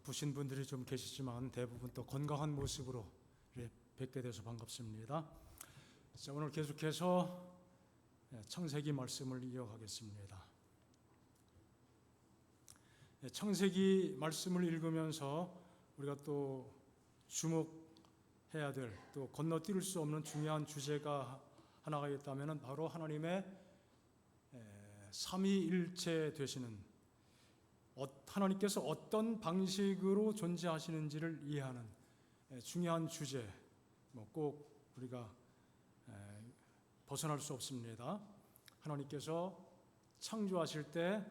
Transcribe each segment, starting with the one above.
부신 분들이 좀 계시지만 대부분 또 건강한 모습으로 뵙게 돼서 반갑습니다. 자, 오늘 계속해서 창세기 말씀을 이어가겠습니다. 창세기 말씀을 읽으면서 우리가 또 주목해야 될, 또 건너뛸 수 없는 중요한 주제가 하나가 있다면 바로 하나님의 삼위일체 되시는, 하나님께서 어떤 방식으로 존재하시는지를 이해하는 중요한 주제, 꼭 우리가 벗어날 수 없습니다. 하나님께서 창조하실 때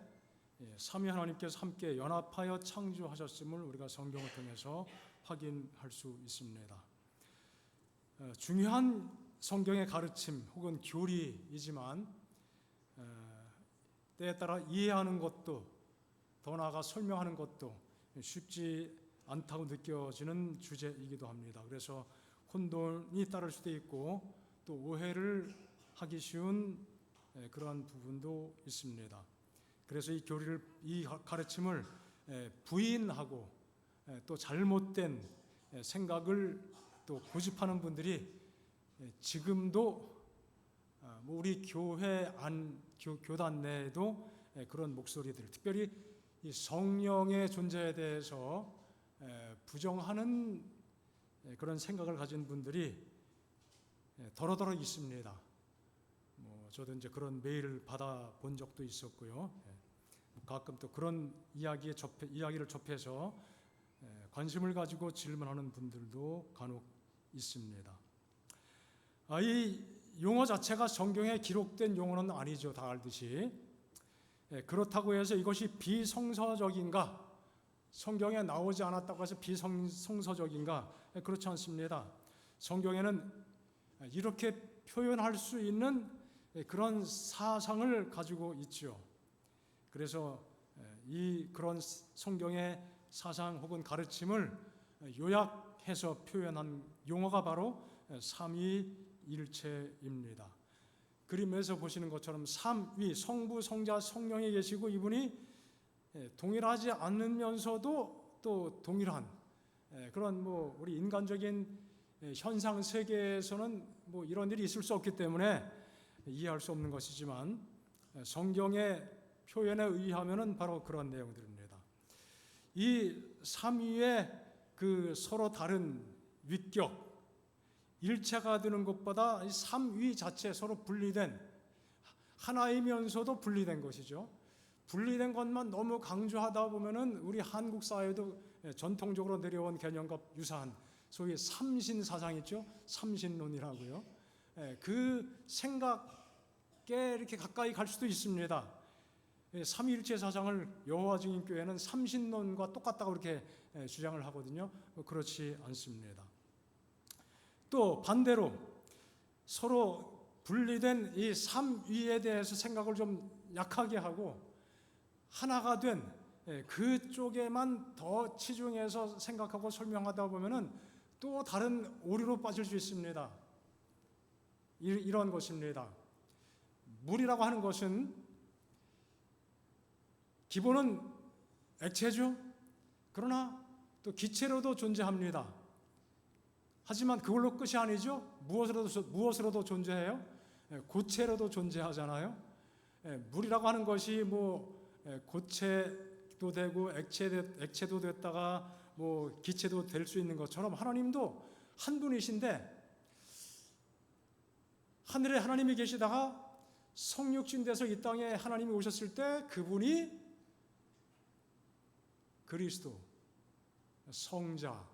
삼위 하나님께서 함께 연합하여 창조하셨음을 우리가 성경을 통해서 확인할 수 있습니다. 중요한 성경의 가르침 혹은 교리이지만 때에 따라 이해하는 것도, 더 나아가 설명하는 것도 쉽지 않다고 느껴지는 주제이기도 합니다. 그래서 혼돈이 따를 수도 있고 또 오해를 하기 쉬운 그러한 부분도 있습니다. 그래서 이 가르침을 부인하고 또 잘못된 생각을 또 고집하는 분들이 지금도 우리 교회 교단 내에도 그런 목소리들, 특별히 이 성령의 존재에 대해서 부정하는 그런 생각을 가진 분들이 더러더러 있습니다. 저도 이제 그런 메일을 받아본 적도 있었고요. 가끔 또 그런 이야기를 접해서 관심을 가지고 질문하는 분들도 간혹 있습니다. 이 용어 자체가 성경에 기록된 용어는 아니죠. 다 알듯이. 그렇다고 해서 이것이 비성서적인가? 성경에 나오지 않았다고 해서 비성서적인가? 그렇지 않습니다. 성경에는 이렇게 표현할 수 있는 그런 사상을 가지고 있죠. 그래서 그런 성경의 사상 혹은 가르침을 요약해서 표현한 용어가 바로 삼위일체입니다. 그림에서 보시는 것처럼 삼위, 성부, 성자, 성령이 계시고 이분이 동일하지 않으면서도 또 동일한 그런 우리 인간적인 현상 세계에서는 이런 일이 있을 수 없기 때문에 이해할 수 없는 것이지만 성경의 표현에 의하면은 바로 그런 내용들입니다. 이 삼위의 그 서로 다른 위격, 일체가 되는 것보다 이 삼위 자체 서로 분리된, 하나이면서도 분리된 것이죠. 분리된 것만 너무 강조하다 보면은 우리 한국 사회도 전통적으로 내려온 개념과 유사한 소위 삼신 사상 있죠. 삼신론이라고요. 그 생각에 이렇게 가까이 갈 수도 있습니다. 삼위일체 사상을 여호와 증인교회는 삼신론과 똑같다고 이렇게 주장을 하거든요. 그렇지 않습니다. 또 반대로 서로 분리된 이 삼위에 대해서 생각을 좀 약하게 하고 하나가 된 그쪽에만 더 치중해서 생각하고 설명하다 보면은 또 다른 오류로 빠질 수 있습니다. 이런 것입니다. 물이라고 하는 것은 기본은 액체죠. 그러나 또 기체로도 존재합니다. 하지만 그걸로 끝이 아니죠. 무엇으로도 존재해요? 고체로도 존재하잖아요. 물이라고 하는 것이 고체도 되고 액체도 됐다가 기체도 될 수 있는 것처럼 하나님도 한 분이신데 하늘에 하나님이 계시다가 성육신 돼서 이 땅에 하나님이 오셨을 때 그분이 그리스도, 성자,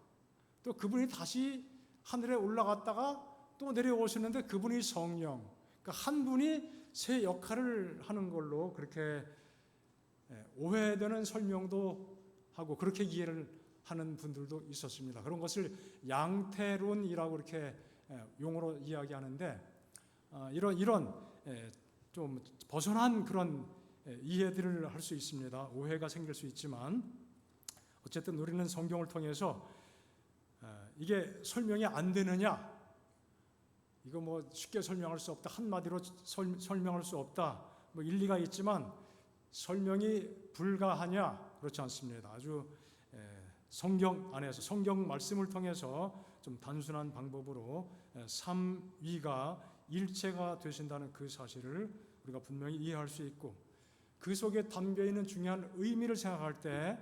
또 그분이 다시 하늘에 올라갔다가 또 내려오시는데 그분이 성령, 그러니까 한 분이 세 역할을 하는 걸로 그렇게 오해되는 설명도 하고 그렇게 이해를 하는 분들도 있었습니다. 그런 것을 양태론이라고 이렇게 용어로 이야기하는데 이런 좀 벗어난 그런 이해들을 할 수 있습니다. 오해가 생길 수 있지만 어쨌든 우리는 성경을 통해서 이게 설명이 안 되느냐, 이거 쉽게 설명할 수 없다, 한마디로 설명할 수 없다, 일리가 있지만 설명이 불가하냐? 그렇지 않습니다. 아주 성경 안에서 성경 말씀을 통해서 좀 단순한 방법으로 삼위가 일체가 되신다는 그 사실을 우리가 분명히 이해할 수 있고, 그 속에 담겨 있는 중요한 의미를 생각할 때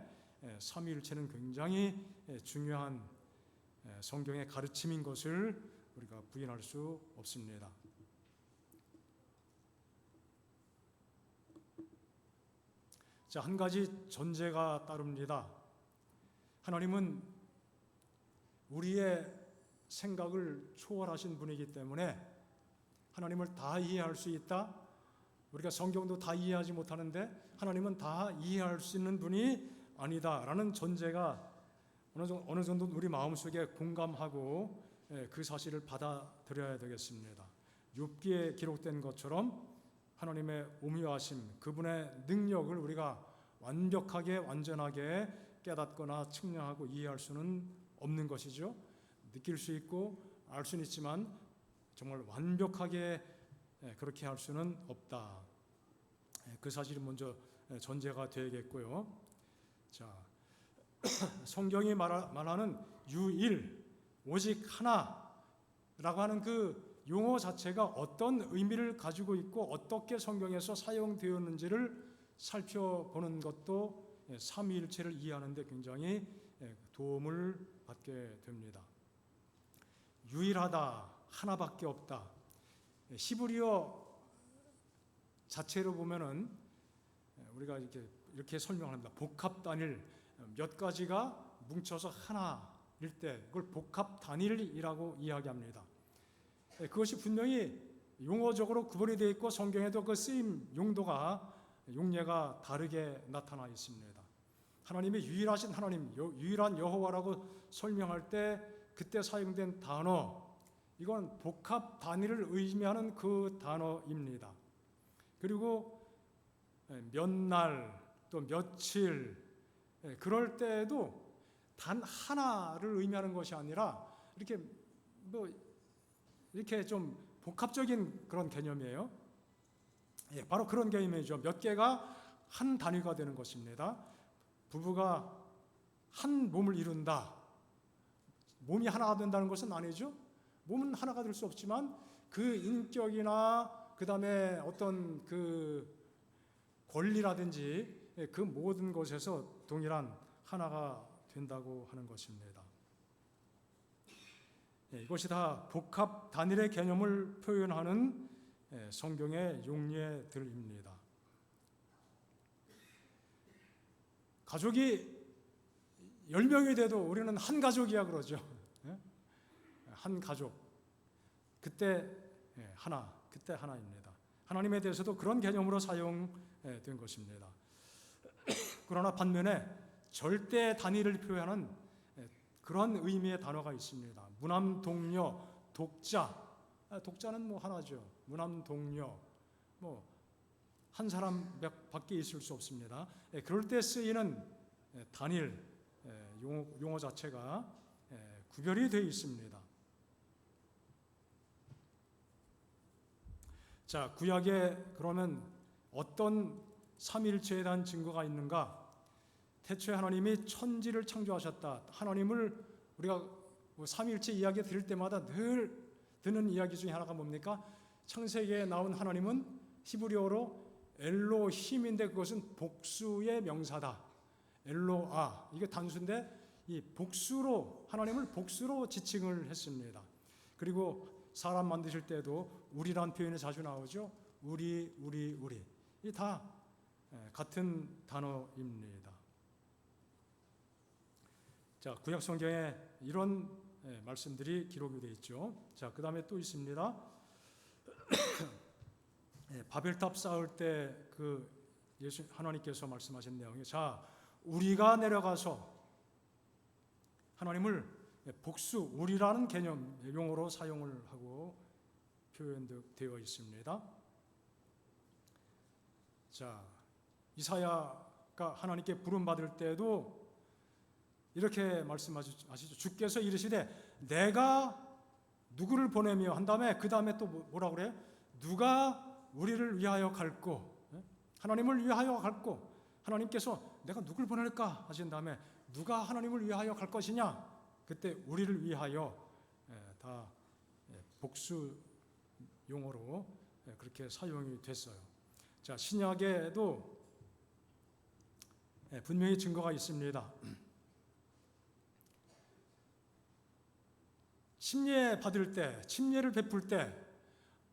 삼위일체는 굉장히 중요한 성경의 가르침인 것을 우리가 부인할 수 없습니다. 자, 한 가지 전제가 따릅니다. 하나님은 우리의 생각을 초월하신 분이기 때문에 하나님을 다 이해할 수 있다. 우리가 성경도 다 이해하지 못하는데 하나님은 다 이해할 수 있는 분이 아니다라는 전제가 어느 정도 우리 마음속에 공감하고 그 사실을 받아들여야 되겠습니다. 욥기에 기록된 것처럼 하나님의 오묘하심, 그분의 능력을 우리가 완벽하게 완전하게 깨닫거나 측량하고 이해할 수는 없는 것이죠. 느낄 수 있고 알 수는 있지만 정말 완벽하게 그렇게 할 수는 없다. 그 사실이 먼저 전제가 되겠고요. 자, 성경이 말하는 유일, 오직 하나라고 하는 그 용어 자체가 어떤 의미를 가지고 있고 어떻게 성경에서 사용되었는지를 살펴보는 것도 삼위일체를 이해하는 데 굉장히 도움을 받게 됩니다. 유일하다, 하나밖에 없다. 히브리어 자체로 보면은 우리가 이렇게 설명을 합니다. 복합 단일, 몇 가지가 뭉쳐서 하나일 때 그걸 복합 단일이라고 이야기합니다. 그것이 분명히 용어적으로 구분이 되어 있고 성경에도 그 쓰임 용도가 용례가 다르게 나타나 있습니다. 하나님이 유일하신 하나님, 유일한 여호와라고 설명할 때 그때 사용된 단어, 이건 복합 단위를 의미하는 그 단어입니다. 그리고 몇 날 또 며칠 그럴 때에도 단 하나를 의미하는 것이 아니라 이렇게 좀 복합적인 그런 개념이에요. 바로 그런 개념이죠. 몇 개가 한 단위가 되는 것입니다. 부부가 한 몸을 이룬다. 몸이 하나가 된다는 것은 아니죠. 몸은 하나가 될 수 없지만 그 인격이나 그 다음에 어떤 그 권리라든지 그 모든 것에서 동일한 하나가 된다고 하는 것입니다. 이것이 다 복합 단일의 개념을 표현하는 성경의 용례들입니다. 가족이 10명이 돼도 우리는 한 가족이야 그러죠. 한 가족. 그때 하나입니다. 하나님에 대해서도 그런 개념으로 사용된 것입니다. 그러나 반면에 절대 단위를 표현하는 그런 의미의 단어가 있습니다. 무남동녀, 독자. 독자는 뭐 하나죠. 무남동녀. 한 사람밖에 있을 수 없습니다. 그럴 때 쓰이는 단일 용어 자체가 구별이 되어 있습니다. 자, 구약에 그러면 어떤 삼위일체에 대한 증거가 있는가? 태초에 하나님이 천지를 창조하셨다. 하나님을 우리가 삼위일체 이야기 들을 때마다 늘 드는 이야기 중에 하나가 뭡니까? 창세기에 나온 하나님은 히브리어로 엘로힘인데 그것은 복수의 명사다. 엘로아. 이게 단수인데 이 복수로 하나님을 복수로 지칭을 했습니다. 그리고 사람 만드실 때도 우리란 표현이 자주 나오죠. 우리. 이 다 같은 단어입니다. 자, 구약 성경에 이런 말씀들이 기록이 되어 있죠. 자, 그 다음에 또 있습니다. 바벨탑 쌓을 때 그 예수 하나님께서 말씀하신 내용이, 자, 우리가 내려가서 하나님을 복수, 우리라는 개념 용어로 사용을 하고 표현되어 있습니다. 자, 이사야가 하나님께 부름 받을 때도 이렇게 말씀하시죠. 주께서 이르시되 내가 누구를 보내며 한 다음에 그 다음에 또 뭐라 그래요? 누가 우리를 위하여 갈고, 하나님을 위하여 갈고, 하나님께서 내가 누굴 보낼까 하신 다음에 누가 하나님을 위하여 갈 것이냐? 그때 우리를 위하여 다 복수 용어로 그렇게 사용이 됐어요. 자, 신약에도 분명히 증거가 있습니다. 침례 받을 때, 침례를 베풀 때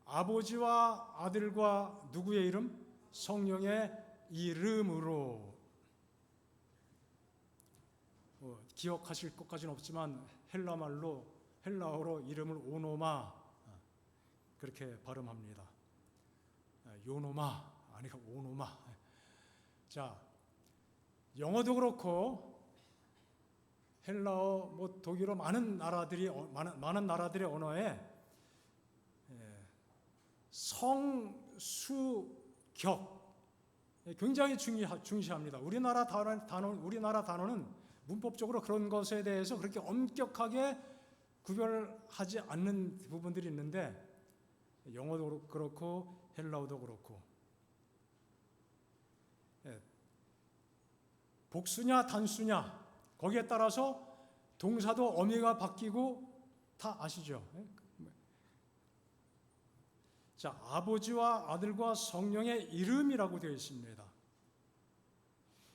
아버지와 아들과 누구의 이름? 성령의 이름으로. 기억하실 것까지는 없지만 헬라어로 이름을 오노마 그렇게 발음합니다. 요노마 아니가 오노마. 자, 영어도 그렇고 헬라어, 독일어 많은 나라들의 언어에 성수격 굉장히 중시합니다. 우리나라 단어는 문법적으로 그런 것에 대해서 그렇게 엄격하게 구별하지 않는 부분들이 있는데 영어도 그렇고 헬라어도 그렇고 복수냐 단수냐 거기에 따라서 동사도 어미가 바뀌고 다 아시죠? 자, 아버지와 아들과 성령의 이름이라고 되어 있습니다.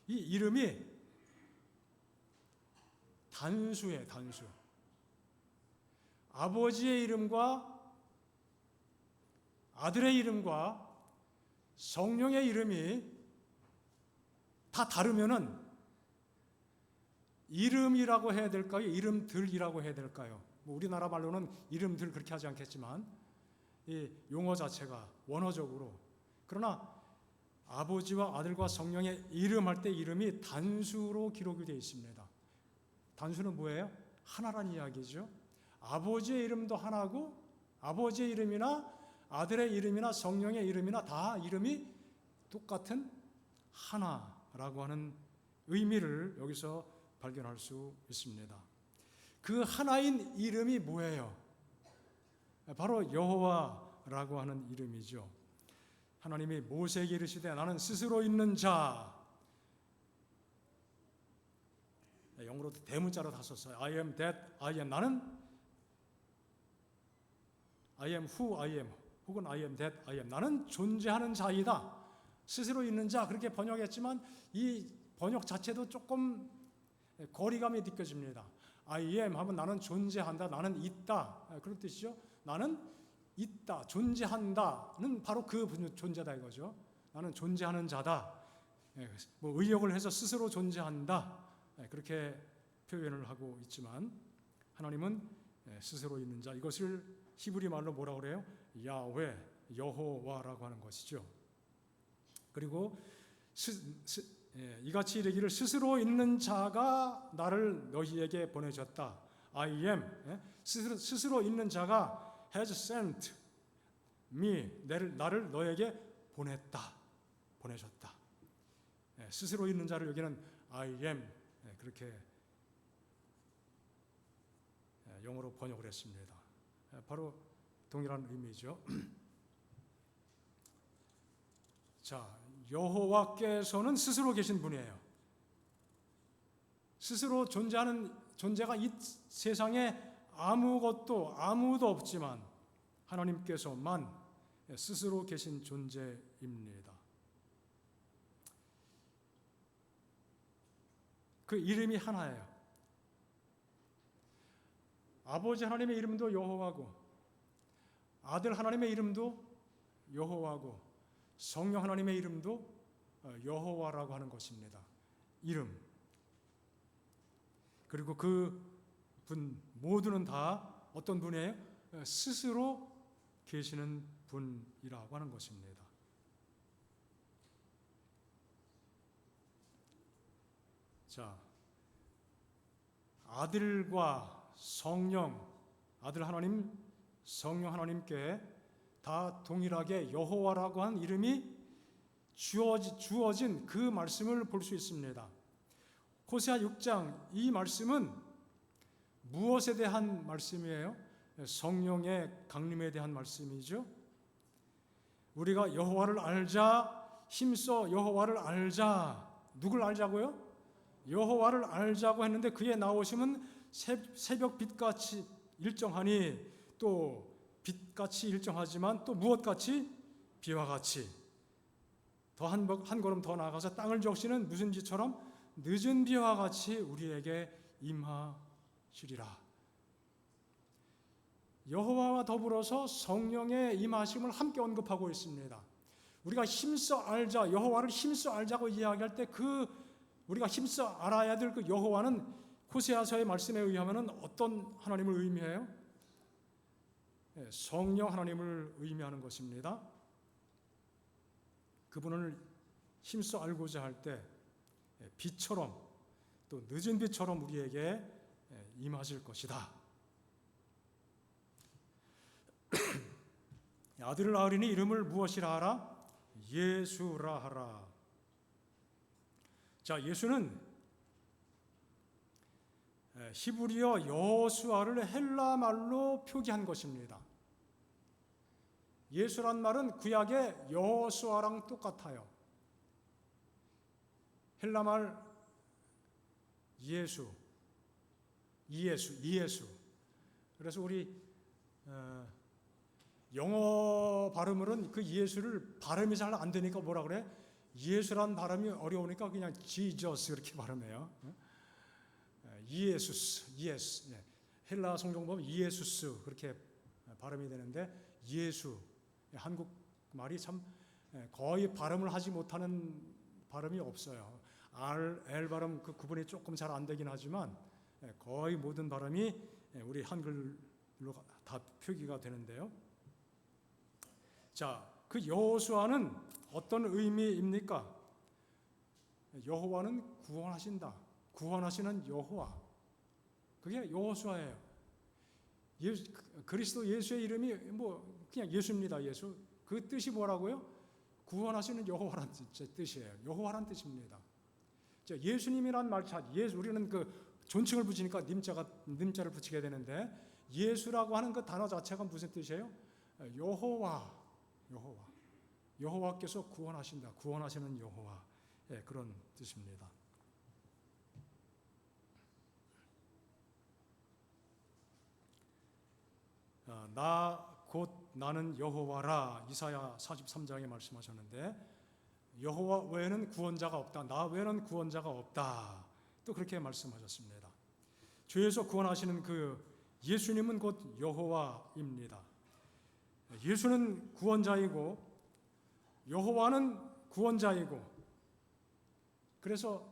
이 이름이 단수예요, 단수. 아버지의 이름과 아들의 이름과 성령의 이름이 다 다르면은 이름이라고 해야 될까요? 이름들이라고 해야 될까요? 우리나라 말로는 이름들 그렇게 하지 않겠지만 이 용어 자체가 원어적으로 그러나 아버지와 아들과 성령의 이름 할 때 이름이 단수로 기록이 되어 있습니다. 단수는 뭐예요? 하나란 이야기죠. 아버지의 이름도 하나고 아버지의 이름이나 아들의 이름이나 성령의 이름이나 다 이름이 똑같은 하나라고 하는 의미를 여기서 발견할 수 있습니다. 그 하나인 이름이 뭐예요? 바로 여호와라고 하는 이름이죠. 하나님이 모세에게 이르시되 나는 스스로 있는 자, 영어로 대문자로 다 썼어요. I am that I am. 나는 I am who I am 혹은 I am that I am. 나는 존재하는 자이다. 스스로 있는 자 그렇게 번역했지만 이 번역 자체도 조금 거리감이 느껴집니다. I am 하면 나는 존재한다, 나는 있다 그런 뜻이죠. 나는 있다, 존재한다는 바로 그 존재다 이거죠. 나는 존재하는 자다. 의역을 해서 스스로 존재한다 그렇게 표현을 하고 있지만 하나님은 스스로 있는 자, 이것을 히브리 말로 뭐라고 그래요? 야훼, 여호와라고 하는 것이죠. 그리고 이같이 이르기를 스스로 있는 자가 나를 너희에게 보내줬다. I am. 스스로 있는 자가 has sent me. 나를 너에게 보내줬다. 스스로 있는 자를 여기는 I am. 그렇게 영어로 번역을 했습니다. 바로 동일한 의미죠. 자, 여호와께서는 스스로 계신 분이에요. 스스로 존재가 이 세상에 아무도 없지만 하나님께서만 스스로 계신 존재입니다. 그 이름이 하나예요. 아버지 하나님의 이름도 여호와고 아들 하나님의 이름도 여호와고 성령 하나님의 이름도 여호와라고 하는 것입니다. 이름. 그리고 그 분 모두는 다 어떤 분이에요? 스스로 계시는 분이라고 하는 것입니다. 자, 아들과 성령, 아들 하나님, 성령 하나님께 다 동일하게 여호와라고 한 이름이 주어진 그 말씀을 볼 수 있습니다. 호세아 6장 이 말씀은 무엇에 대한 말씀이에요? 성령의 강림에 대한 말씀이죠. 우리가 여호와를 알자, 힘써 여호와를 알자. 누굴 알자고요? 여호와를 알자고 했는데 그의 나오심은 새벽 빛같이 일정하니 또 빛같이 일정하지만 또 무엇같이? 비와 같이. 더 한 걸음 더 나아가서 땅을 적시는 무슨 지처럼? 늦은 비와 같이 우리에게 임하시리라. 여호와와 더불어서 성령의 임하심을 함께 언급하고 있습니다. 우리가 힘써 알자, 여호와를 힘써 알자고 이야기할 때 우리가 힘써 알아야 될 그 여호와는 호세아서의 말씀에 의하면 어떤 하나님을 의미해요? 성령 하나님을 의미하는 것입니다. 그분을 힘써 알고자 할 때 빛처럼 또 늦은 빛처럼 우리에게 임하실 것이다. 아들을 낳으리니 이름을 무엇이라 하라? 예수라 하라. 자, 예수는 히브리어 여호수아를 헬라 말로 표기한 것입니다. 예수란 말은 구약의 여호수아랑 똑같아요. 헬라 말 이예수. 그래서 우리 영어 발음으로는 그 예수를 발음이 잘 안 되니까 뭐라 그래? 예수란 발음이 어려우니까 그냥 지저스 이렇게 발음해요. 예수. 헬라 성경 보면 예수스 그렇게 발음이 되는데 예수. 한국 말이 참 거의 발음을 하지 못하는 발음이 없어요. L 발음 그 구분이 조금 잘 안 되긴 하지만 거의 모든 발음이 우리 한글로 다 표기가 되는데요. 자, 그 여호수아는 어떤 의미입니까? 여호와는 구원하신다. 구원하시는 여호와. 그게 여호수아예요. 그리스도 예수의 이름이 그냥 예수입니다. 예수. 그 뜻이 뭐라고요? 구원하시는 여호와란 뜻이에요. 여호와란 뜻입니다. 자, 예수님이란 말, 우리는 그 존칭을 붙이니까 님자를 붙이게 되는데 예수라고 하는 그 단어 자체가 무슨 뜻이에요? 여호와께서 구원하신다. 구원하시는 여호와. 그런 뜻입니다. 나는 여호와라. 이사야 43장에 말씀하셨는데 여호와 외에는 구원자가 없다. 나 외에는 구원자가 없다. 또 그렇게 말씀하셨습니다. 죄에서 구원하시는 그 예수님은 곧 여호와입니다. 예수는 구원자이고 여호와는 구원자이고 그래서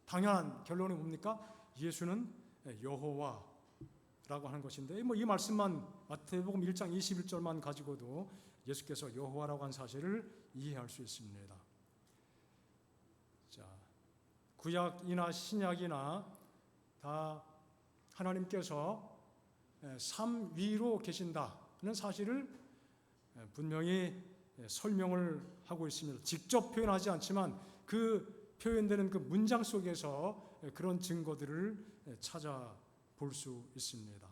당연한 결론이 뭡니까? 예수는 여호와라고 하는 것인데 이 말씀만 마태복음 1장 21절만 가지고도 예수께서 여호와라고 한 사실을 이해할 수 있습니다. 자, 구약이나 신약이나 다 하나님께서 삼위로 계신다는 사실을 분명히 설명을 하고 있습니다. 직접 표현하지 않지만 그 표현되는 그 문장 속에서 그런 증거들을 찾아볼 수 있습니다.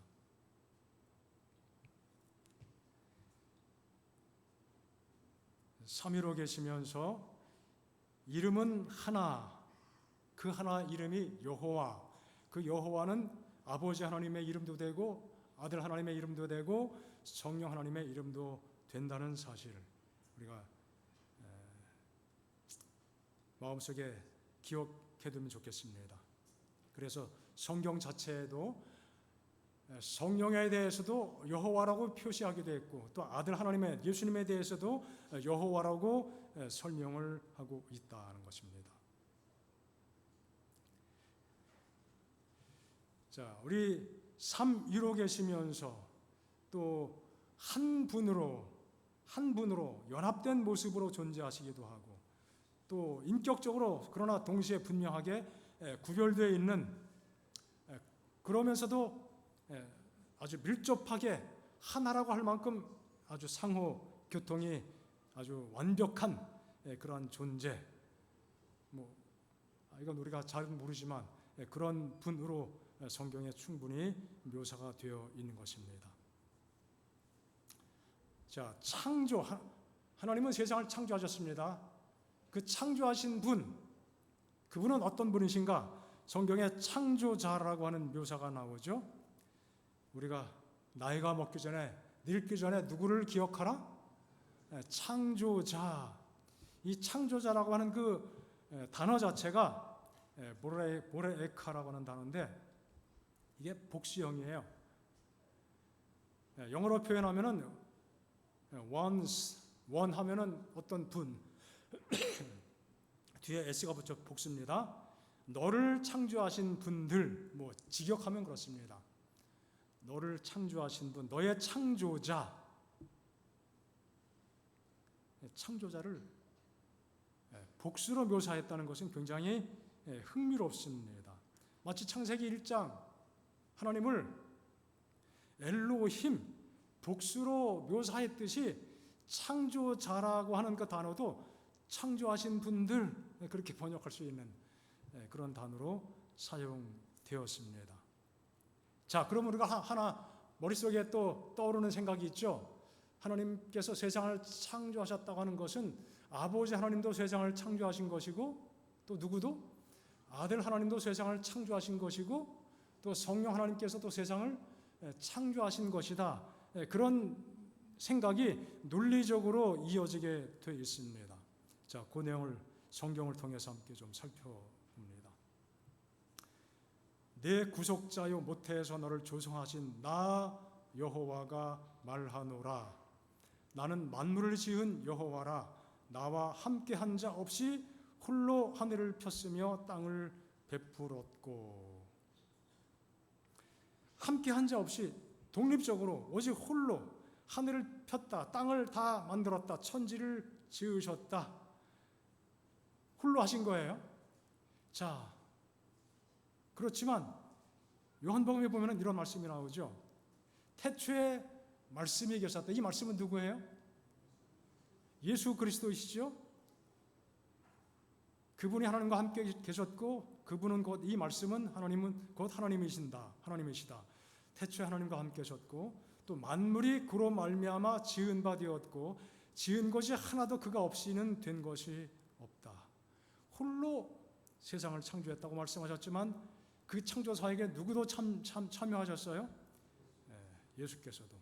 삼위로 계시면서 이름은 하나, 그 하나 이름이 여호와. 그 여호와는 아버지 하나님의 이름도 되고 아들 하나님의 이름도 되고 성령 하나님의 이름도 된다는 사실을 우리가 마음속에 기억해두면 좋겠습니다. 그래서 성경 자체에도 성령에 대해서도 여호와라고 표시하기도 했고 또 아들 하나님의 예수님에 대해서도 여호와라고 설명을 하고 있다는 것입니다. 자, 우리 삼위로 계시면서 또 한 분으로 연합된 모습으로 존재하시기도 하고 또 인격적으로 그러나 동시에 분명하게 구별되어 있는 그러면서도 아주 밀접하게 하나라고 할 만큼 아주 상호 교통이 아주 완벽한 그러한 존재. 이건 우리가 잘 모르지만 그런 분으로 성경에 충분히 묘사가 되어 있는 것입니다. 자, 하나님은 세상을 창조하셨습니다. 그 창조하신 분, 그분은 어떤 분이신가? 성경에 창조자라고 하는 묘사가 나오죠. 우리가 나이가 먹기 전에, 늙기 전에 누구를 기억하라? 창조자. 이 창조자라고 하는 그 단어 자체가 모레에카라고 하는 단어인데 이게 복수형이에요. 영어로 표현하면은 once, one 하면은 어떤 분 뒤에 s가 붙여 복수입니다. 너를 창조하신 분들, 뭐 직역하면 그렇습니다. 너를 창조하신 분, 너의 창조자를 복수로 묘사했다는 것은 굉장히 흥미롭습니다. 마치 창세기 1장 하나님을 엘로힘, 복수로 묘사했듯이 창조자라고 하는 그 단어도 창조하신 분들, 그렇게 번역할 수 있는 그런 단어로 사용되었습니다. 자, 그럼 우리가 하나 머릿속에 또 떠오르는 생각이 있죠. 하나님께서 세상을 창조하셨다고 하는 것은 아버지 하나님도 세상을 창조하신 것이고, 또 누구도? 아들 하나님도 세상을 창조하신 것이고, 또 성령 하나님께서도 세상을 창조하신 것이다. 그런 생각이 논리적으로 이어지게 되어 있습니다. 자, 그 내용을 성경을 통해서 함께 좀 살펴봅니다. 내 구속자요 모태에서 너를 조성하신 나 여호와가 말하노라. 나는 만물을 지은 여호와라. 나와 함께한 자 없이 홀로 하늘을 폈으며 땅을 베풀었고. 함께한 자 없이 독립적으로 오직 홀로 하늘을 폈다. 땅을 다 만들었다. 천지를 지으셨다. 홀로 하신 거예요. 자, 그렇지만 요한복음에 보면 이런 말씀이 나오죠. 태초에 말씀이 계셨다. 이 말씀은 누구예요? 예수 그리스도이시죠? 그분이 하나님과 함께 계셨고, 그분은 곧, 이 말씀은 하나님은 곧 하나님이시다. 태초에 하나님과 함께 계셨고, 또 만물이 그로 말미암아 지은 바 되었고, 지은 것이 하나도 그가 없이는 된 것이 없다. 홀로 세상을 창조했다고 말씀하셨지만 그 창조사에게 누구도 참여하셨어요? 예수께서도.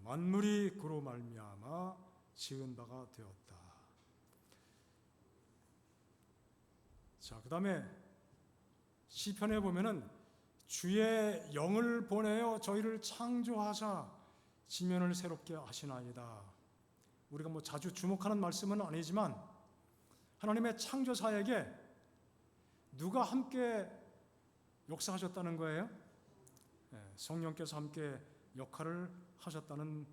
만물이 그로 말미암아 지은 바가 되었다. 자, 그 다음에 시편에 보면은 주의 영을 보내어 저희를 창조하사 지면을 새롭게 하시나이다. 우리가 뭐 자주 주목하는 말씀은 아니지만 하나님의 창조사에게 누가 함께 역사하셨다는 거예요? 성령께서 함께 역할을 하셨다는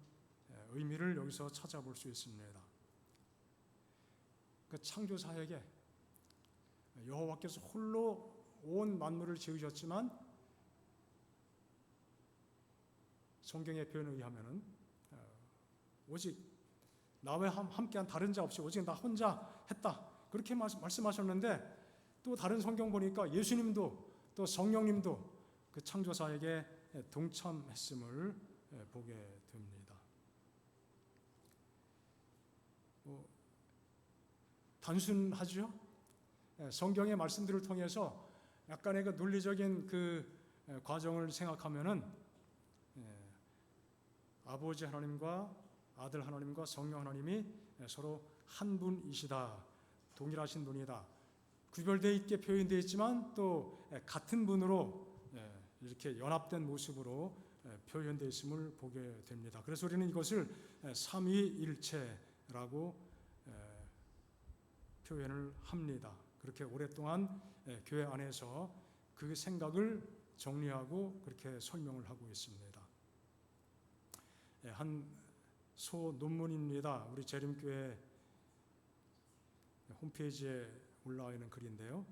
의미를 여기서 찾아볼 수 있습니다. 그 창조사에게 여호와께서 홀로 온 만물을 지으셨지만 성경의 표현에 의하면은 오직 나와 함께한 다른 자 없이 오직 나 혼자 했다. 그렇게 말씀하셨는데 또 다른 성경 보니까 예수님도 또 성령님도 그 창조사에게 동참했음을 보게 됩니다. 단순하죠? 성경의 말씀들을 통해서 약간의 그 논리적인 그 과정을 생각하면은 아버지 하나님과 아들 하나님과 성령 하나님이 서로 한 분이시다. 동일하신 분이다. 구별되어 있게 표현되어 있지만 또 같은 분으로 이렇게 연합된 모습으로 표현되어 있음을 보게 됩니다. 그래서 우리는 이것을 삼위일체라고 표현을 합니다. 그렇게 오랫동안 교회 안에서 그 생각을 정리하고 그렇게 설명을 하고 있습니다. 한 소논문입니다. 우리 재림교회 홈페이지에 올라와 있는 글인데요.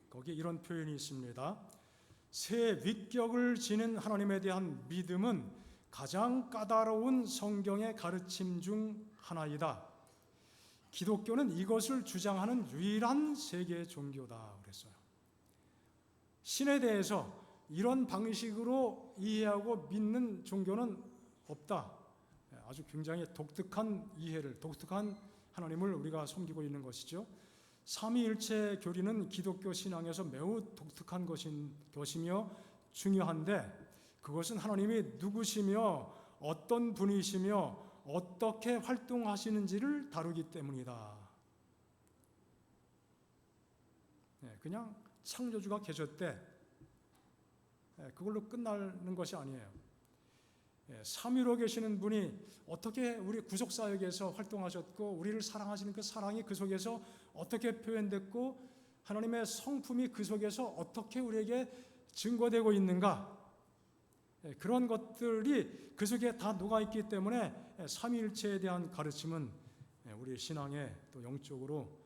거기에 이런 표현이 있습니다. 새 위격을 지닌 하나님에 대한 믿음은 가장 까다로운 성경의 가르침 중 하나이다. 기독교는 이것을 주장하는 유일한 세계 종교다 그랬어요. 신에 대해서 이런 방식으로 이해하고 믿는 종교는 없다. 아주 굉장히 독특한 이해를, 독특한 하나님을 우리가 섬기고 있는 것이죠. 삼위일체 교리는 기독교 신앙에서 매우 독특한 것이며 중요한데, 그것은 하나님이 누구시며 어떤 분이시며 어떻게 활동하시는지를 다루기 때문이다. 그냥 창조주가 계셨대, 그걸로 끝나는 것이 아니에요. 삼위로 계시는 분이 어떻게 우리 구속사역에서 활동하셨고, 우리를 사랑하시는 그 사랑이 그 속에서 어떻게 표현됐고, 하나님의 성품이 그 속에서 어떻게 우리에게 증거되고 있는가, 그런 것들이 그 속에 다 녹아있기 때문에 삼위일체에 대한 가르침은 우리 신앙에 또 영적으로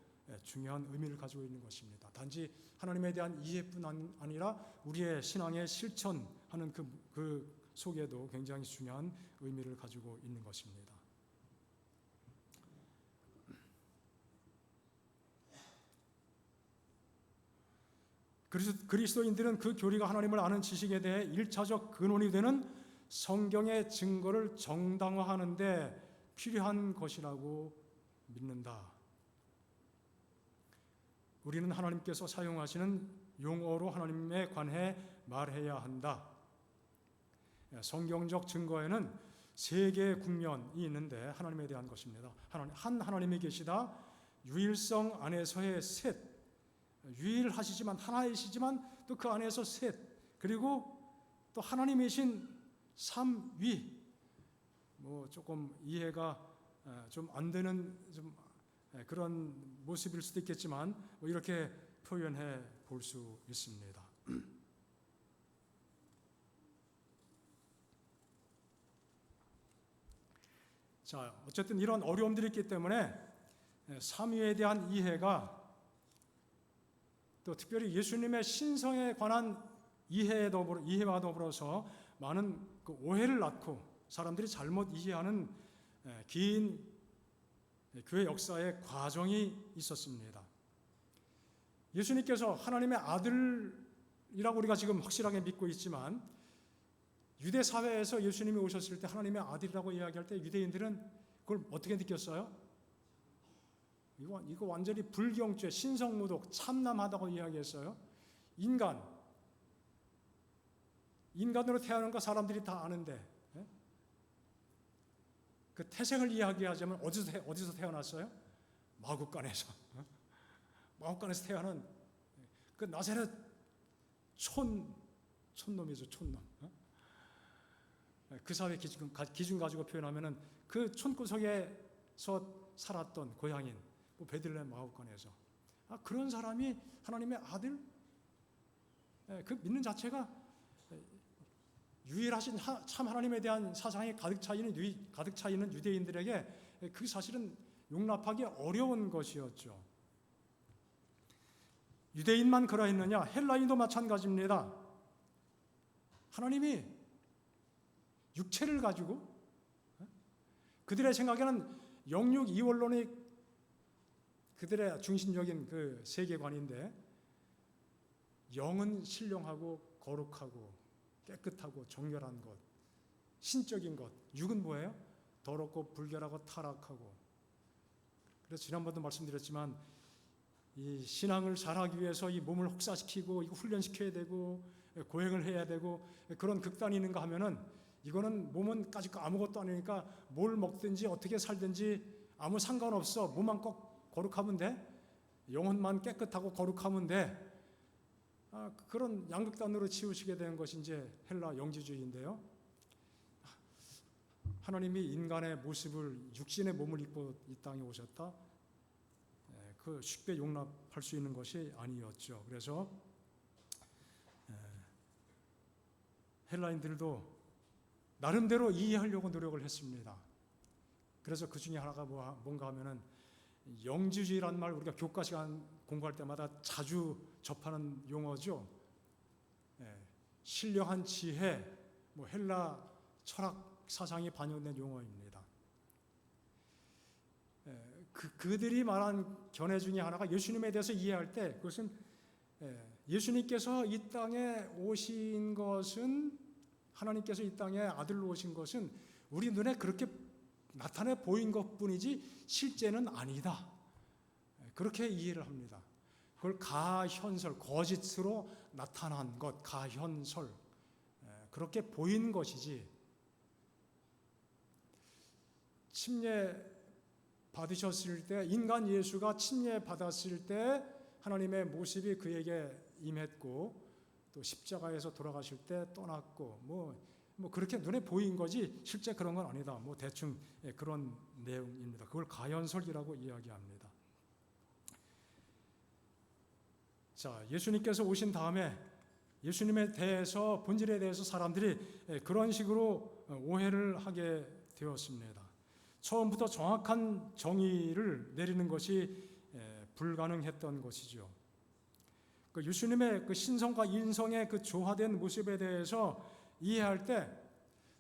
중요한 의미를 가지고 있는 것입니다. 단지 하나님에 대한 이해뿐 아니라 우리의 신앙의 실천하는 그 속에도 굉장히 중요한 의미를 가지고 있는 것입니다. 그리스도인들은 그 교리가 하나님을 아는 지식에 대해 1차적 근원이 되는 성경의 증거를 정당화하는 데 필요한 것이라고 믿는다. 우리는 하나님께서 사용하시는 용어로 하나님에 관해 말해야 한다. 성경적 증거에는 세 개의 국면이 있는데 하나님에 대한 것입니다. 하나님이 계시다, 유일성 안에서의 셋, 유일하시지만 하나이시지만 또 그 안에서 셋, 그리고 또 하나님이신 삼위. 조금 이해가 좀 안 되는 그런 모습일 수도 있겠지만 이렇게 표현해 볼 수 있습니다. 자, 어쨌든 이런 어려움들이 있기 때문에 삼위에 대한 이해가, 또 특별히 예수님의 신성에 관한 이해와 더불어서 많은 그 오해를 낳고 사람들이 잘못 이해하는 긴 교회 역사의 과정이 있었습니다. 예수님께서 하나님의 아들이라고 우리가 지금 확실하게 믿고 있지만, 유대 사회에서 예수님이 오셨을 때 하나님의 아들이라고 이야기할 때 유대인들은 그걸 어떻게 느꼈어요? 이거 완전히 불경죄, 신성모독, 참남하다고 이야기했어요. 인간으로 태어난 거 사람들이 다 아는데, 그 태생을 이야기하자면 어디서 태어났어요? 마구간에서. 마구간에서 태어난 그 나사렛 촌놈이죠, 촌놈. 그 사회 기준 가지고 표현하면은 그 촌구석에서 살았던 고향인 베들레헴 마구간에서, 그런 사람이 하나님의 아들, 그 믿는 자체가 유일하신 참 하나님에 대한 사상이 가득 차 있는 유대인들에게 그 사실은 용납하기 어려운 것이었죠. 유대인만 그러했느냐? 헬라인도 마찬가지입니다. 하나님이 육체를 가지고, 그들의 생각에는 영육 이원론이 그들의 중심적인 그 세계관인데, 영은 신령하고 거룩하고 깨끗하고 정결한 것, 신적인 것, 육은 뭐예요? 더럽고 불결하고 타락하고. 그래서 지난번도 말씀드렸지만, 이 신앙을 잘하기 위해서 이 몸을 혹사시키고 이거 훈련시켜야 되고 고행을 해야 되고 그런 극단이 있는가 하면은, 이거는 몸은 까짓 거 아무것도 아니니까 뭘 먹든지 어떻게 살든지 아무 상관없어. 몸만 꼭 거룩하면 돼. 영혼만 깨끗하고 거룩하면 돼. 그런 양극단으로 치우치게 된 것이 이제 헬라 영지주의인데요. 하나님이 인간의 모습을, 육신의 몸을 입고 이 땅에 오셨다. 그 쉽게 용납할 수 있는 것이 아니었죠. 그래서 헬라인들도 나름대로 이해하려고 노력을 했습니다. 그래서 그 중에 하나가 뭔가 하면은 영지주의란 말, 우리가 교과 시간 공부할 때마다 자주 접하는 용어죠. 신령한 지혜, 헬라 철학 사상이 반영된 용어입니다. 그들이 말한 견해 중에 하나가 예수님에 대해서 이해할 때 그것은 예수님께서 이 땅에 오신 것은, 하나님께서 이 땅에 아들로 오신 것은 우리 눈에 그렇게 나타내 보인 것뿐이지 실제는 아니다. 그렇게 이해를 합니다. 그걸 가현설, 거짓으로 나타난 것, 가현설, 그렇게 보인 것이지, 침례 받으셨을 때, 인간 예수가 침례 받았을 때 하나님의 모습이 그에게 임했고, 또 십자가에서 돌아가실 때 떠났고, 뭐 그렇게 눈에 보인 거지 실제 그런 건 아니다. 뭐 대충 그런 내용입니다. 그걸 가현설이라고 이야기합니다. 자, 예수님께서 오신 다음에 예수님에 대해서, 본질에 대해서 사람들이 그런 식으로 오해를 하게 되었습니다. 처음부터 정확한 정의를 내리는 것이 불가능했던 것이죠. 예수님의 그 신성과 인성의 그 조화된 모습에 대해서 이해할 때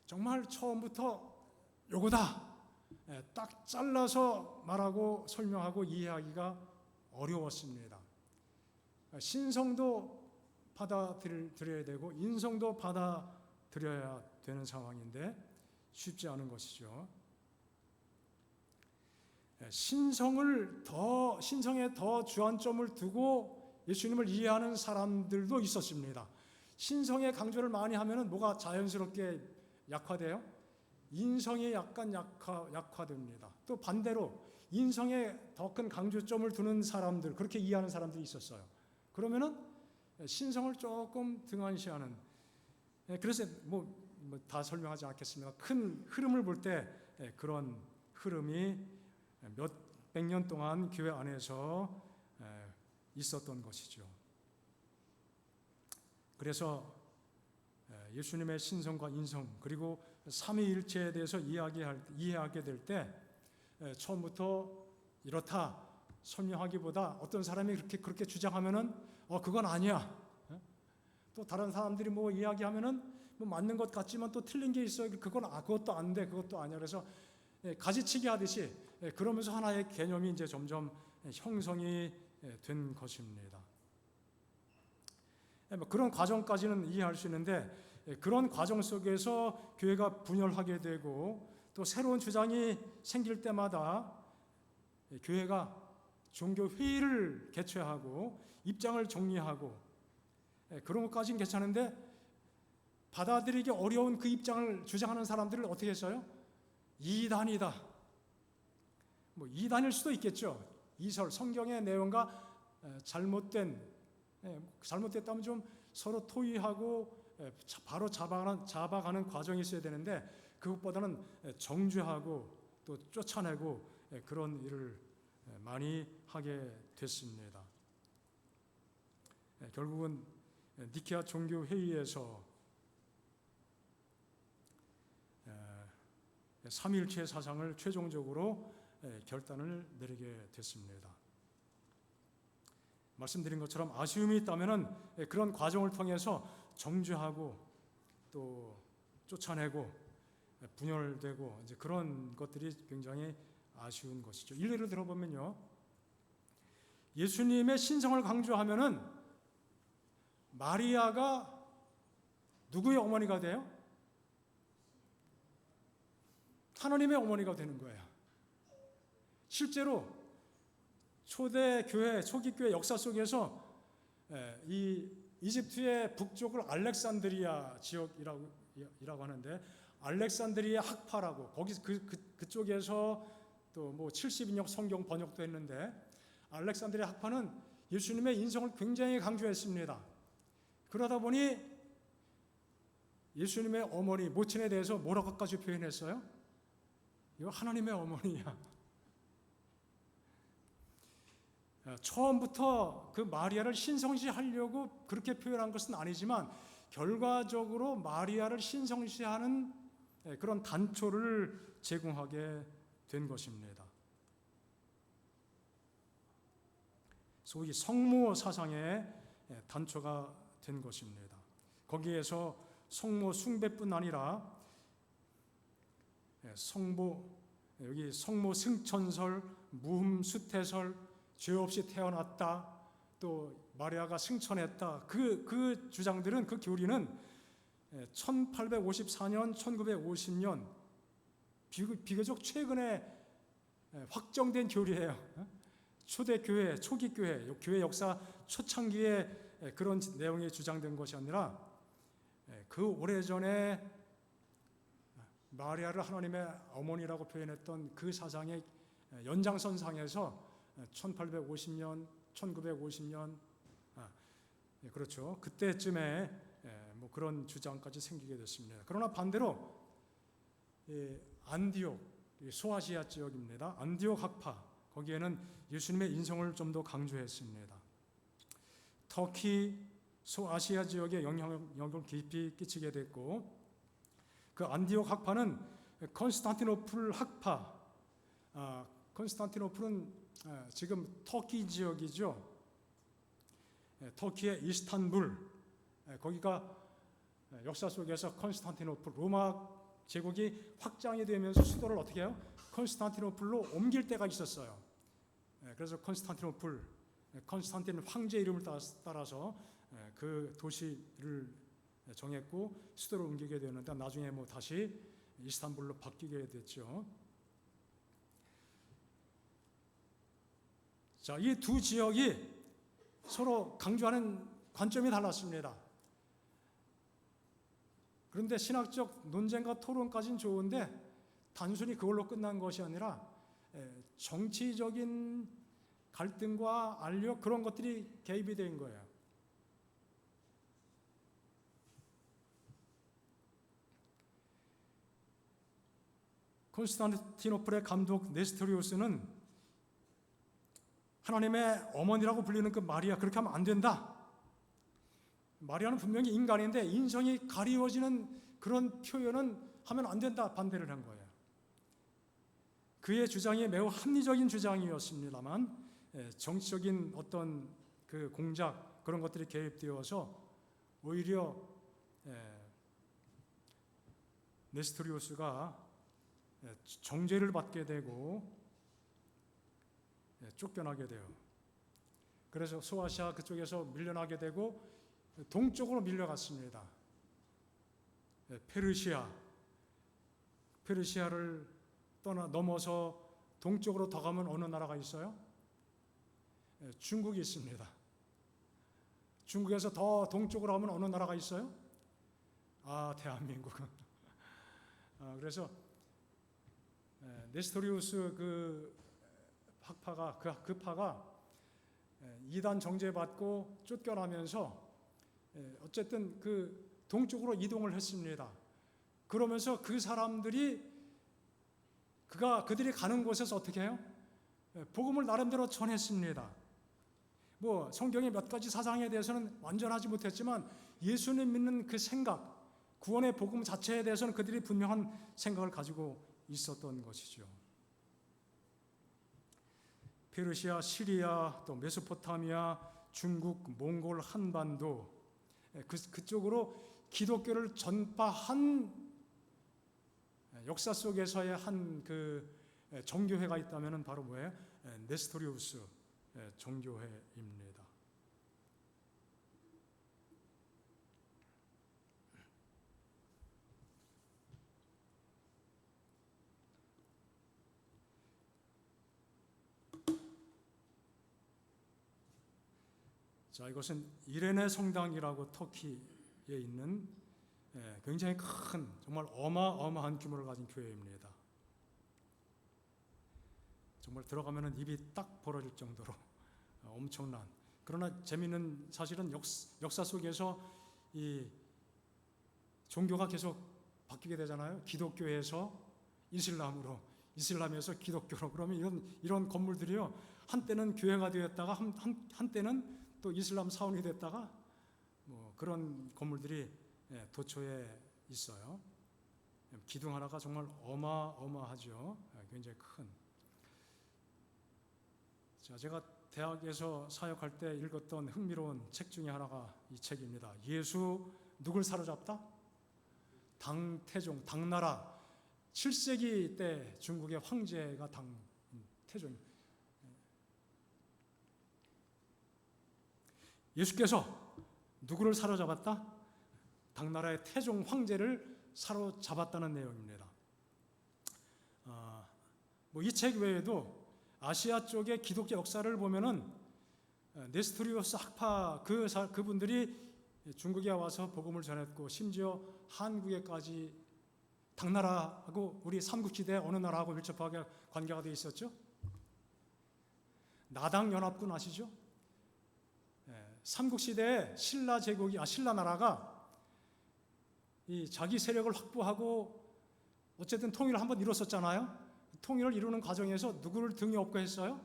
정말 처음부터 요거다, 딱 잘라서 말하고 설명하고 이해하기가 어려웠습니다. 신성도 받아들여야 되고 인성도 받아들여야 되는 상황인데 쉽지 않은 것이죠. 신성에 더 주안점을 두고 예수님을 이해하는 사람들도 있었습니다. 신성의 강조를 많이 하면 뭐가 자연스럽게 약화돼요? 인성이 약간 약화됩니다. 또 반대로 인성에 더 큰 강조점을 두는 사람들, 그렇게 이해하는 사람들이 있었어요. 그러면은 신성을 조금 등한시하는, 그래서 다 설명하지 않겠습니다. 큰 흐름을 볼 때 그런 흐름이 몇백 년 동안 교회 안에서 있었던 것이죠. 그래서 예수님의 신성과 인성, 그리고 삼위일체에 대해서 이해하게 될 때 처음부터 이렇다 설명하기보다 어떤 사람이 그렇게 주장하면은 그건 아니야. 또 다른 사람들이 뭐 이야기하면은 뭐 맞는 것 같지만 또 틀린 게 있어요. 그것도 안 돼, 그것도 아니야. 그래서 가지치기 하듯이 그러면서 하나의 개념이 이제 점점 형성이 된 것입니다. 그런 과정까지는 이해할 수 있는데, 그런 과정 속에서 교회가 분열하게 되고 또 새로운 주장이 생길 때마다 교회가 종교 회의를 개최하고 입장을 정리하고 그런 것까지는 괜찮은데, 받아들이기 어려운 그 입장을 주장하는 사람들을 어떻게 했어요? 이단이다. 뭐 이단일 수도 있겠죠. 이설, 성경의 내용과 잘못됐다면 좀 서로 토의하고 바로 잡아가는 과정이 있어야 되는데, 그것보다는 정죄하고 또 쫓아내고 그런 일을 많이 하게 됐습니다. 결국은 니케아 종교 회의에서 삼위일체 사상을 최종적으로 결단을 내리게 됐습니다. 말씀드린 것처럼 아쉬움이 있다면 그런 과정을 통해서 정죄하고 또 쫓아내고 분열되고 이제 그런 것들이 굉장히 아쉬운 것이죠. 일례를 들어보면요, 예수님의 신성을 강조하면은 마리아가 누구의 어머니가 돼요? 하나님의 어머니가 되는 거예요. 실제로 초대 교회, 초기 교회 역사 속에서 이 이집트의 북쪽을 알렉산드리아 지역이라고 하는데, 알렉산드리아 학파라고, 거기 그쪽에서 또 뭐 70인역 성경 번역도 했는데, 알렉산드리아 학파는 예수님의 인성을 굉장히 강조했습니다. 그러다 보니 예수님의 어머니, 모친에 대해서 뭐라고까지 표현했어요? 이거 하나님의 어머니야. 처음부터 그 마리아를 신성시하려고 그렇게 표현한 것은 아니지만, 결과적으로 마리아를 신성시하는 그런 단초를 제공하게 된 것입니다. 소위 성모 사상의 단초가 된 것입니다. 거기에서 성모 숭배뿐 아니라 여기 성모 승천설, 무흠 수태설, 죄 없이 태어났다, 또 마리아가 승천했다. 그 주장들은, 그 교리는 1854년, 1950년 비교적 최근에 확정된 교리예요. 초대교회, 초기교회, 교회 역사 초창기에 그런 내용이 주장된 것이 아니라 그 오래전에 마리아를 하나님의 어머니라고 표현했던 그 사상의 연장선상에서 1850년, 1950년, 그렇죠. 그때쯤에 뭐 그런 주장까지 생기게 됐습니다. 그러나 반대로 안디옥, 소아시아 지역입니다. 안디옥 학파, 거기에는 예수님의 인성을 좀 더 강조했습니다. 터키, 소아시아 지역에 영향력을 깊이 끼치게 됐고, 그 안디옥 학파는 컨스탄티노플 학파, 컨스탄티노플은 지금 터키 지역이죠. 터키의 이스탄불, 거기가 역사 속에서 컨스탄티노플, 로마 제국이 확장이 되면서 수도를 어떻게 해요? 컨스탄티노플로 옮길 때가 있었어요. 그래서 컨스탄틴 황제 이름을 따라서 그 도시를 정했고 수도를 옮기게 되었는데, 나중에 뭐 다시 이스탄불로 바뀌게 됐죠. 자, 이 두 지역이 서로 강조하는 관점이 달랐습니다. 그런데 신학적 논쟁과 토론까지는 좋은데 단순히 그걸로 끝난 것이 아니라 정치적인 갈등과 알력, 그런 것들이 개입이 된 거예요. 콘스탄티노플의 감독 네스토리우스는 하나님의 어머니라고 불리는 그 마리아, 그렇게 하면 안 된다. 마리아는 분명히 인간인데 인성이 가리워지는 그런 표현은 하면 안 된다, 반대를 한 거예요. 그의 주장이 매우 합리적인 주장이었습니다만 정치적인 어떤 그 공작, 그런 것들이 개입되어서 오히려 네스토리우스가 정죄를 받게 되고 쫓겨나게 돼요. 그래서 소아시아 그쪽에서 밀려나게 되고 동쪽으로 밀려갔습니다. 페르시아를 넘어서 동쪽으로 더 가면 어느 나라가 있어요? 중국이 있습니다. 중국에서 더 동쪽으로 가면 어느 나라가 있어요? 대한민국. 그래서 네스토리우스 그 파가 이단 정죄받고 쫓겨나면서 어쨌든 그 동쪽으로 이동을 했습니다. 그러면서 그 사람들이 그들이 가는 곳에서 어떻게 해요? 복음을 나름대로 전했습니다. 뭐 성경의 몇 가지 사상에 대해서는 완전하지 못했지만 예수님 믿는 그 생각, 구원의 복음 자체에 대해서는 그들이 분명한 생각을 가지고 있었던 것이죠. 페르시아, 시리아, 또 메소포타미아, 중국, 몽골, 한반도, 그쪽으로 기독교를 전파한 역사 속에서의 한 그 정교회가 있다면 바로 뭐예요? 네스토리우스 정교회입니다. 자, 이것은 이레네 성당이라고 터키에 있는 굉장히 큰, 정말 어마어마한 규모를 가진 교회입니다. 정말 들어가면 입이 딱 벌어질 정도로 엄청난. 그러나 재미있는 사실은 역사 속에서 이 종교가 계속 바뀌게 되잖아요. 기독교에서 이슬람으로, 이슬람에서 기독교로. 그러면 이런 건물들이요, 한때는 교회가 되었다가 한때는 또 이슬람 사원이 됐다가 뭐 그런 건물들이 도처에 있어요. 기둥 하나가 정말 어마어마하죠. 굉장히 큰. 자, 제가 대학에서 사역할 때 읽었던 흥미로운 책 중에 하나가 이 책입니다. 예수 누굴 사로잡다? 당태종, 당나라. 7세기 때 중국의 황제가 당태종. 예수께서 누구를 사로잡았다? 당나라의 태종 황제를 사로잡았다는 내용입니다. 이 책 외에도 아시아 쪽의 기독교 역사를 보면은 네스토리오스 학파 그분들이 중국에 와서 복음을 전했고, 심지어 한국에까지 당나라하고 우리 삼국시대 어느 나라하고 밀접하게 관계가 되어 있었죠? 나당연합군 아시죠? 삼국시대에 신라 나라가 이 자기 세력을 확보하고 어쨌든 통일을 한번 이뤘었잖아요. 통일을 이루는 과정에서 누구를 등에 업고 했어요?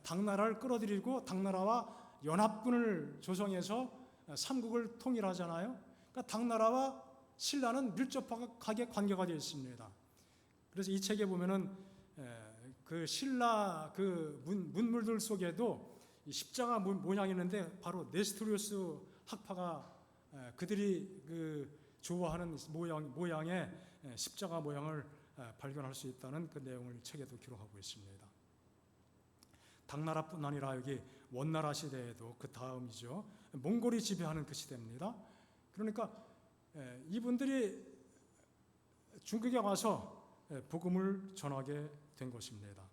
당나라를 끌어들이고 당나라와 연합군을 조성해서 삼국을 통일하잖아요. 그러니까 당나라와 신라는 밀접하게 관계가 되어 있습니다. 그래서 이 책에 보면은 그 신라 그 문물들 속에도 십자가 모양이 있는데 바로 네스토리오스 학파가 그들이 그 좋아하는 모양의 십자가 모양을 발견할 수 있다는 그 내용을 책에도 기록하고 있습니다. 당나라뿐 아니라 여기 원나라 시대에도 그 다음이죠. 몽골이 지배하는 그 시대입니다. 그러니까 이분들이 중국에 와서 복음을 전하게 된 것입니다.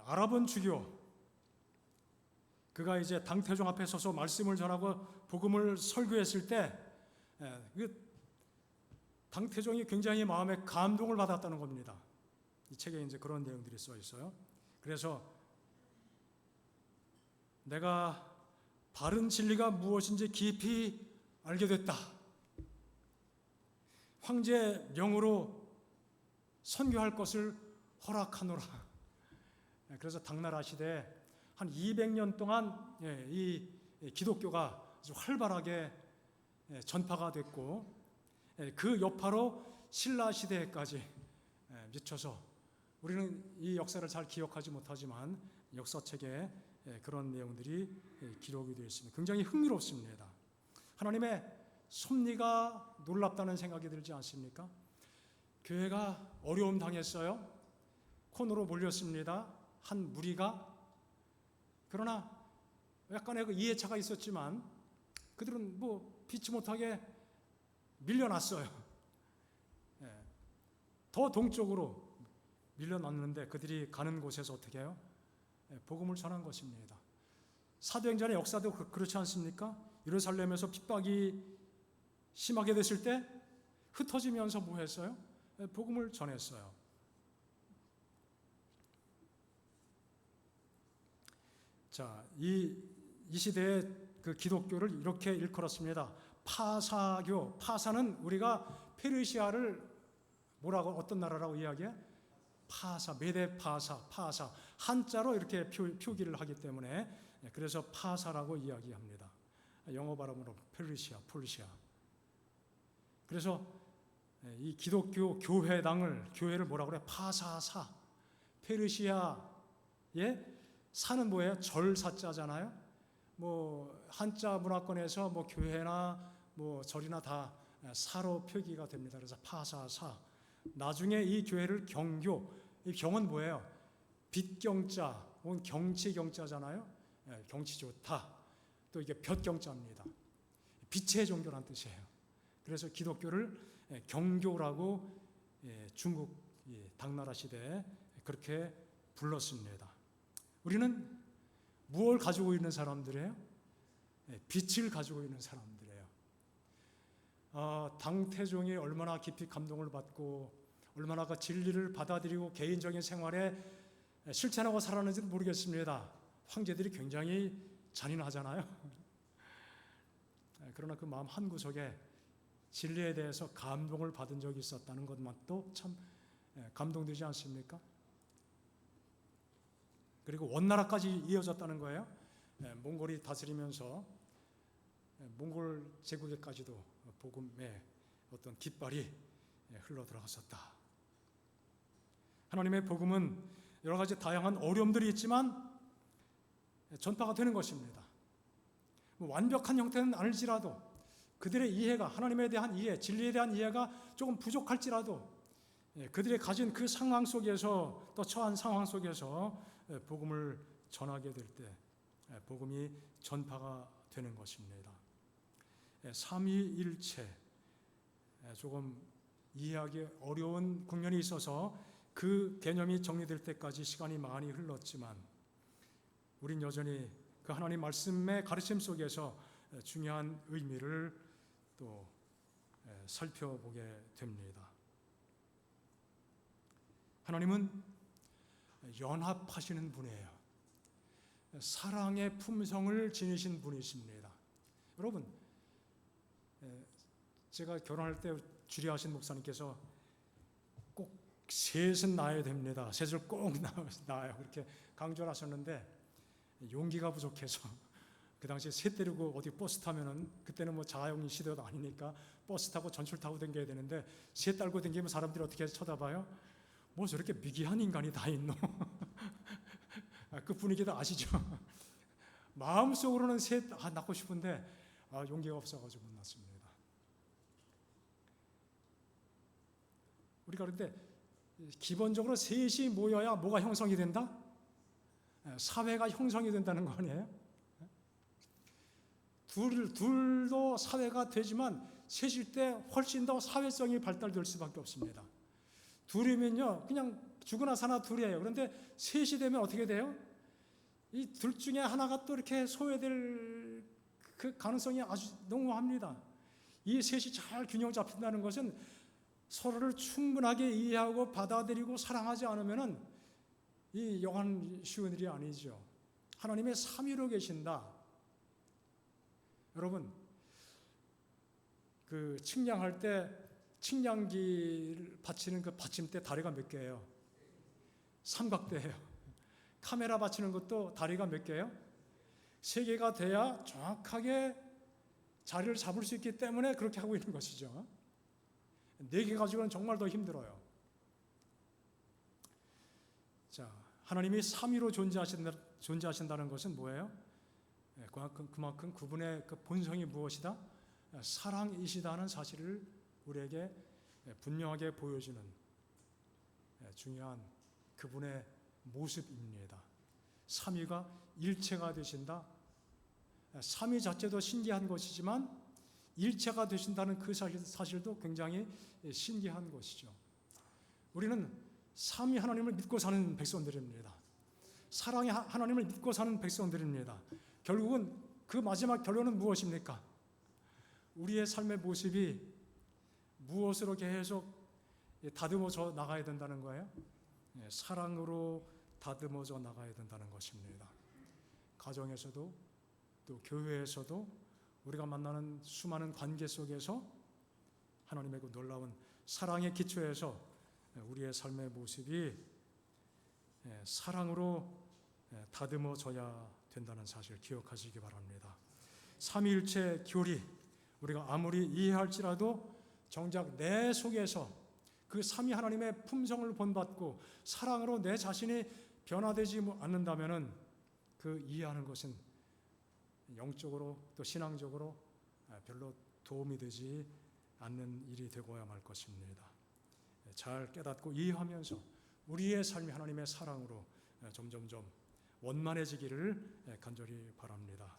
아랍은 주교, 그가 이제 당태종 앞에 서서 말씀을 전하고 복음을 설교했을 때 당태종이 굉장히 마음에 감동을 받았다는 겁니다. 이 책에 이제 그런 내용들이 써 있어요. 그래서 내가 바른 진리가 무엇인지 깊이 알게 됐다. 황제 명으로 선교할 것을 허락하노라. 그래서 당나라 시대에 한 200년 동안 이 기독교가 아주 활발하게 전파가 됐고, 그 여파로 신라 시대까지 미쳐서 우리는 이 역사를 잘 기억하지 못하지만 역사책에 그런 내용들이 기록이 되어 있습니다. 굉장히 흥미롭습니다. 하나님의 섭리가 놀랍다는 생각이 들지 않습니까? 교회가 어려움 당했어요. 코너로 몰렸습니다. 한 무리가. 그러나 약간의 그 이해차가 있었지만 그들은 피치 못하게 밀려났어요. 더 동쪽으로 밀려났는데 그들이 가는 곳에서 어떻게 해요? 복음을 전한 것입니다. 사도행전의 역사도 그렇지 않습니까? 예루살렘에서 핍박이 심하게 됐을 때 흩어지면서 뭐 했어요? 복음을 전했어요. 자, 이 시대의 그 기독교를 이렇게 일컬었습니다. 파사교. 파사는 우리가 페르시아를 어떤 나라라고 이야기해? 파사, 메데 파사. 한자로 이렇게 표기를 하기 때문에 그래서 파사라고 이야기합니다. 영어 발음으로 폴리시아. 그래서 이 기독교 교회를 뭐라고 그래? 파사사. 페르시아의 사는 뭐예요? 절사자잖아요. 한자 문화권에서 교회나 절이나 다 사로 표기가 됩니다. 그래서 파사사. 나중에 이 교회를 경교. 이 경은 뭐예요? 빛경자, 혹은 경치 경자잖아요. 경치 좋다. 또 이게 볕경자입니다. 빛의 종교란 뜻이에요. 그래서 기독교를 경교라고 중국 당나라 시대에 그렇게 불렀습니다. 우리는 무엇을 가지고 있는 사람들이에요? 빛을 가지고 있는 사람들이에요. 당태종이 얼마나 깊이 감동을 받고 얼마나 그 진리를 받아들이고 개인적인 생활에 실천하고 살았는지는 모르겠습니다. 황제들이 굉장히 잔인하잖아요. 그러나 그 마음 한구석에 진리에 대해서 감동을 받은 적이 있었다는 것만도 참 감동되지 않습니까? 그리고 원나라까지 이어졌다는 거예요. 몽골이 다스리면서 몽골 제국에까지도 복음의 어떤 깃발이 흘러 들어갔었다. 하나님의 복음은 여러 가지 다양한 어려움들이 있지만 전파가 되는 것입니다. 완벽한 형태는 아닐지라도 그들의 이해가, 하나님에 대한 이해, 진리에 대한 이해가 조금 부족할지라도 그들이 가진 그 상황 속에서 또 처한 상황 속에서 복음을 전하게 될 때 복음이 전파가 되는 것입니다. 삼위일체 조금 이해하기 어려운 국면이 있어서 그 개념이 정리될 때까지 시간이 많이 흘렀지만 우린 여전히 그 하나님 말씀의 가르침 속에서 중요한 의미를 또 살펴보게 됩니다. 하나님은 연합하시는 분이에요. 사랑의 품성을 지니신 분이십니다. 여러분, 제가 결혼할 때 주례하신 목사님께서 꼭 셋은 낳아야 됩니다. 셋을 꼭 낳아요. 그렇게 강조를 하셨는데 용기가 부족해서 그 당시에 셋 데리고 어디 버스 타면은 그때는 뭐 자가용 시대도 아니니까 버스 타고 전철 타고 다녀야 되는데 셋 달고 다니면 사람들이 어떻게 쳐다봐요? 뭐 저렇게 미개한 인간이 다 있노? 그 분위기도 아시죠? 마음속으로는 셋 낳고 싶은데 용기가 없어가지고 못 낳습니다. 우리가 그런데 기본적으로 셋이 모여야 뭐가 형성이 된다? 사회가 형성이 된다는 거 아니에요? 둘도 사회가 되지만 셋일 때 훨씬 더 사회성이 발달될 수밖에 없습니다. 둘이면요 그냥 죽으나 사나 둘이에요. 그런데 셋이 되면 어떻게 돼요? 이 둘 중에 하나가 또 이렇게 소외될 그 가능성이 아주 농후합니다. 이 셋이 잘 균형 잡힌다는 것은 서로를 충분하게 이해하고 받아들이고 사랑하지 않으면은 이 영원 쉬운 일이 아니죠. 하나님의 삼위로 계신다. 여러분, 그 측량할 때 측량기를 받치는 그 받침대 다리가 몇 개예요? 삼각대예요. 카메라 받치는 것도 다리가 몇 개예요? 3개가 돼야 정확하게 자리를 잡을 수 있기 때문에 그렇게 하고 있는 것이죠. 4개 가지고는 정말 더 힘들어요. 자, 하나님이 삼위로 존재하신다는 것은 뭐예요? 그만큼 그분의 그 본성이 무엇이다? 사랑이시다는 사실을 우리에게 분명하게 보여주는 중요한 그분의 모습입니다. 삼위가 일체가 되신다. 삼위 자체도 신기한 것이지만 일체가 되신다는 그 사실도 굉장히 신기한 것이죠. 우리는 삼위 하나님을 믿고 사는 백성들입니다. 사랑의 하나님을 믿고 사는 백성들입니다. 결국은 그 마지막 결론은 무엇입니까? 우리의 삶의 모습이 무엇으로 계속 다듬어져 나가야 된다는 거예요? 사랑으로 다듬어져 나가야 된다는 것입니다. 가정에서도 또 교회에서도 우리가 만나는 수많은 관계 속에서 하나님의 그 놀라운 사랑의 기초에서 우리의 삶의 모습이 사랑으로 다듬어져야 된다는 사실 기억하시기 바랍니다. 삼위일체 교리 우리가 아무리 이해할지라도 정작 내 속에서 그 삼위 하나님의 품성을 본받고 사랑으로 내 자신이 변화되지 않는다면은 그 이해하는 것은 영적으로 또 신앙적으로 별로 도움이 되지 않는 일이 되고야 말 것입니다. 잘 깨닫고 이해하면서 우리의 삶이 하나님의 사랑으로 점점점 원만해지기를 간절히 바랍니다.